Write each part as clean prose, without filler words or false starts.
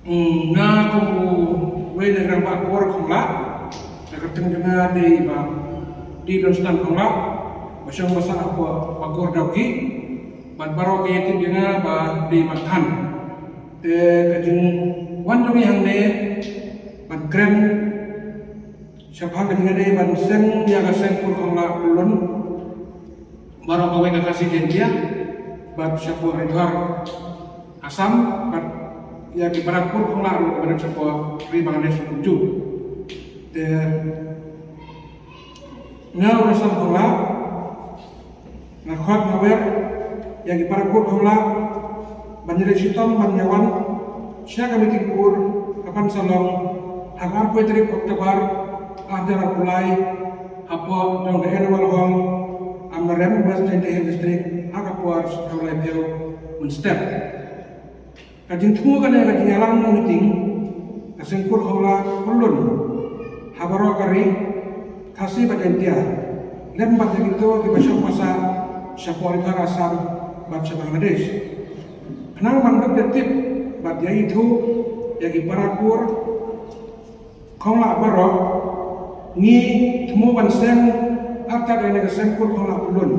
nga ko we na ramba kor khong la na kateng nga di don stan khong la basyang masa apa pakor dawki ban baro ke tin nga ba di mathan te kajing wan jong yang ne ban krem syapha ka nga de ban sen ya ka sen kur khong la ulun baro ka we ka kasih dia ban syapha redhar asam ban ya di barapur khong la kepada syapha ri bangane setuju te ngau resam khong la na khot ngawer yang di barapur khong la banjir sitom banyawan sia kami tikur kapan salong hangar kue trip oktober ajar mulai apa dong ke annual hall amarem bas tente district akapuar sekolah bel menstep kajing tuh kan ya kajing alang meeting kasengkur khongla ulun habaro kari kasih bajentia lembat gitu di basok masa syapori asam baca Bangladesh kenang manggap detik bat yaitu yagi parakur khongla baro ni temu bansen atar dari kasengkur khongla ulun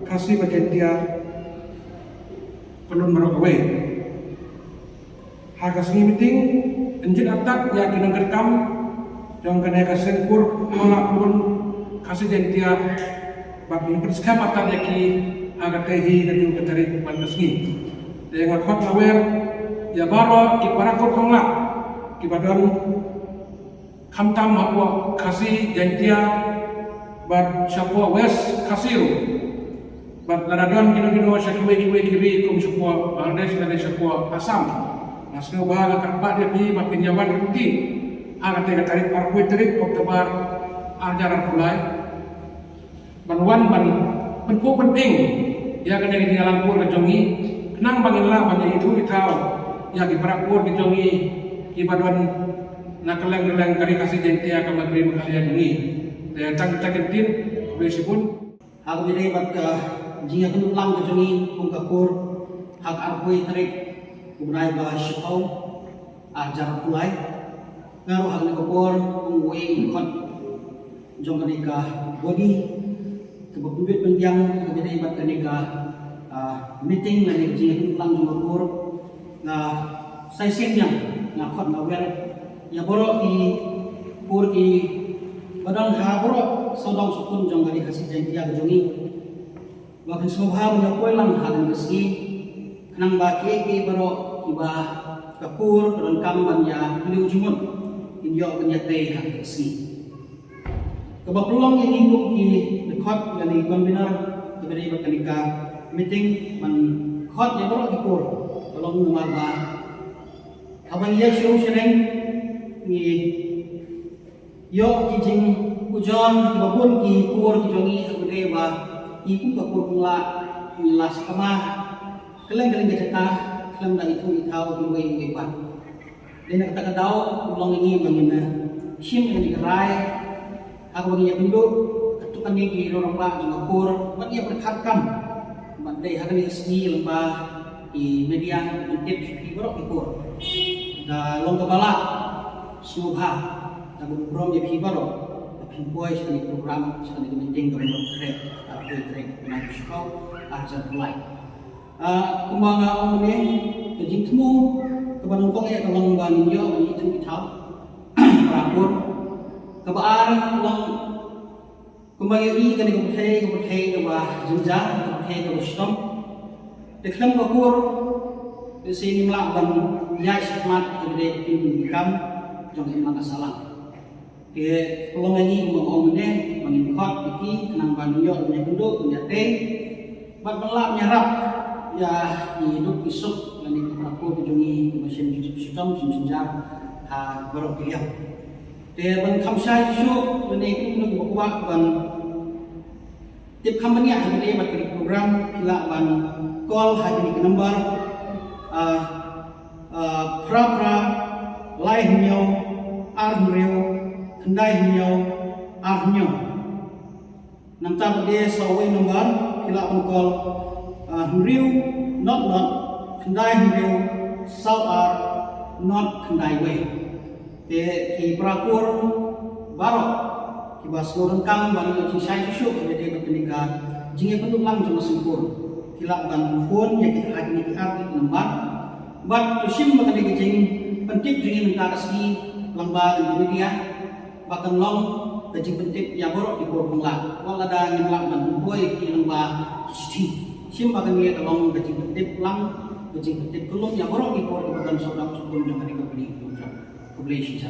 kasih bajentia pelun merokawe hagas ni meeting enjin atak ya kinang kerkam yang kena kasengkur khongla ulun kasih jentia bab ni perskam atar yaki agak tehi kaju katarik bantas ni dengan khot lawer ya baro ki parakur khongla ki badon khamtam hapwa kasih jentia bab syapwa west kasiru bab ladadon kino syakwe kiri kum syapwa Bangladesh dan syapwa Asam nasno bahala karpa dia bi bab pinjaman ruti agak tega tarik parkui tarik oktober ajaran mulai banwan penpu penting ya kena di dalam pur kejongi kenang banginlah banyak itu itau ya di parapur kejongi ibadwan nak keleng kari kasih jentia akan memberi kalian ini ya cak-caketin besipun aku jadi bat jika kena lang kejongi pungkakur hak arpui tarik ubnai bah syukau ajar mulai ngaruh hak nekopor ungwe ikut jong kenika body kebabubit pendiang jadi bat kenika meeting lagi jika lang jongapur na saya siang ngakot ngawer ya borok di pur di badan ha borok saudang sukun jong kali kasih jentia jongi bahkan sobha menyapoi lang hal meski kenang baki ki borok iba kapur dan kamban ya beliau jumun inyo penyate hak meski kebabulong yang ingkup ki dekat dari konvener kepada berkenika meeting man khot ya borok ikur tolong numarba abang ya show sering ni yo kijing ujon kibabun ki kur kijongi agde ba iku kapur kula milas kama keleng keceta kelem da itu itau diwe ba dena kata kadau ulong ini mangina sim yang dikerai aku bagi ya bendu ketukan ni ki orang ba jengapur bat ia berkhatkam bat dei hakani sni lembah di media tip ki borok ikur da long kepala subha da brom ya ki borok pimpoi sekali program sekali meeting ke bentuk trek naik sekolah ajar mulai kumanga omne kejing temu kebanung kong ya kalau bangun yo itu itau rapor kebaar long kumanga i kan ke bah jenja ke ustom deklam bakur sini melakukan ya semat gede tim jong emang salah ke pelong ini ngomong ini mengikut iki kenang banyo punya penduk punya teh bat belak nyarap ya hidup isuk dan itu aku kejungi mesin sistem senjar ha berok dia te ban khamsai isuk dan itu menunggu kuat ban tip company yang ada bat program kila ban call hari ke nomor pra laih nyo armreo kendai nyo arnyo namta bade sawe nomor kila pangkol riu not kendai riu sau ar not kendai way te ki prakur barok ki basloran kam ban ci sai su de de kenika jinge penduk lang jama sempur kila ban phone ya kita lagi ni arti nambar bat tu sim bakal ke jing pentik jinge minta kasi lamba di media bahkan long ke jing pentik ya borok di kor pengla wala da ngin lang ban boy ki lamba sim bakal ni long ke jing pentik lang ke jing pentik kelum ya borok di kor bagan sodam sukun dengan ke beli ke beli sisa